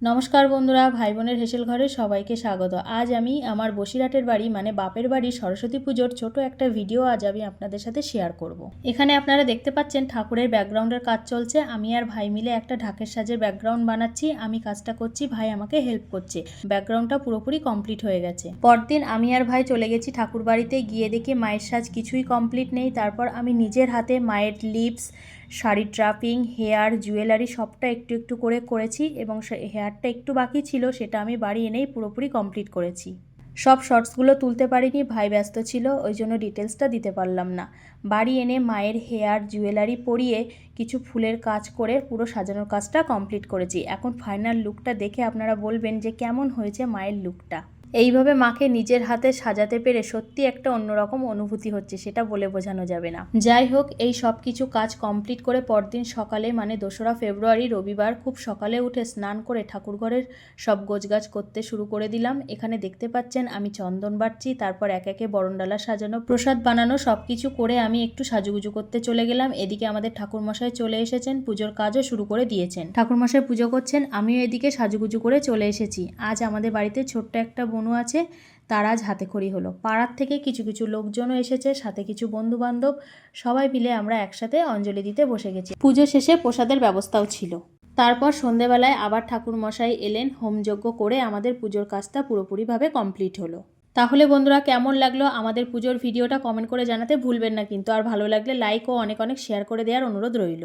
নমস্কার বন্ধুরা, ভাই বোনের হেসেল ঘরে সবাইকে স্বাগত। আজ আমি আমার বসিরহাটের বাড়ি মানে বাপের বাড়ি সরস্বতী পুজোর ছোট একটা ভিডিও আজ আমি আপনাদের সাথে শেয়ার করব। এখানে আপনারা দেখতে পাচ্ছেন ঠাকুরের ব্যাকগ্রাউন্ডের কাজ চলছে। আমি আর ভাই মিলে একটা ঢাকের সাজের ব্যাকগ্রাউন্ড বানাচ্ছি। আমি কাজটা করছি, ভাই আমাকে হেল্প করছে। ব্যাকগ্রাউন্ডটা পুরোপুরি কমপ্লিট হয়ে গেছে। পরদিন আমি আর ভাই চলে গেছি ঠাকুর বাড়িতে। গিয়ে দেখি মায়ের সাজ কিছুই কমপ্লিট নেই। তারপর আমি নিজের হাতে মায়ের লিপস, শাড়ির ড্রাপিং, হেয়ার, জুয়েলারি সবটা একটু একটু করে করেছি এবং হেয়ারটা একটু বাকি ছিল, সেটা আমি বাড়ি এনেই পুরোপুরি কমপ্লিট করেছি। সব শর্টসগুলো তুলতে পারিনি, ভাই ব্যস্ত ছিল, ওই জন্য ডিটেলসটা দিতে পারলাম না। বাড়ি এনে মায়ের হেয়ার, জুয়েলারি পরিয়ে কিছু ফুলের কাজ করে পুরো সাজানোর কাজটা কমপ্লিট করেছি। এখন ফাইনাল লুকটা দেখে আপনারা বলবেন যে কেমন হয়েছে মায়ের লুকটা। এইভাবে মাকে নিজের হাতে সাজাতে পেরে সত্যি একটা অন্যরকম অনুভূতি হচ্ছে, সেটা বলে বোঝানো যাবে না। যাই হোক, এই সব কিছু কাজ কমপ্লিট করে পরদিন সকালে মানে 2রা ফেব্রুয়ারি রবিবার খুব সকালে উঠে স্নান করে ঠাকুরঘরের সব গোছগাছ করতে শুরু করে দিলাম। এখানে দেখতে পাচ্ছেন আমি চন্দন বাটছি, তারপর এক একে বরণডালা সাজানো, প্রসাদ বানানো সব কিছু করে আমি একটু সাজুগুজু করতে চলে গেলাম। এদিকে আমাদের ঠাকুরমশাই চলে এসেছেন, পুজোর কাজও শুরু করে দিয়েছেন। ঠাকুরমশাই পুজো করছেন, আমিও এদিকে সাজুগুজু করে চলে এসেছি। আজ আমাদের বাড়িতে ছোট্ট একটা বনু আছে, তার আজ হাতেখড়ি হলো। পাড়ার থেকে কিছু কিছু লোকজনও এসেছে, সাথে কিছু বন্ধু বান্ধব, সবাই মিলে আমরা একসাথে অঞ্জলি দিতে বসে গেছি। পুজো শেষে প্রসাদের ব্যবস্থাও ছিল। তারপর সন্ধেবেলায় আবার ঠাকুরমশাই এলেন, হোমযজ্ঞ করে আমাদের পুজোর কাজটা পুরোপুরিভাবে কমপ্লিট হলো। তাহলে বন্ধুরা, কেমন লাগলো আমাদের পুজোর ভিডিওটা কমেন্ট করে জানাতে ভুলবেন না কিন্তু। আর ভালো লাগলে লাইক ও অনেক অনেক শেয়ার করে দেওয়ার অনুরোধ রইল।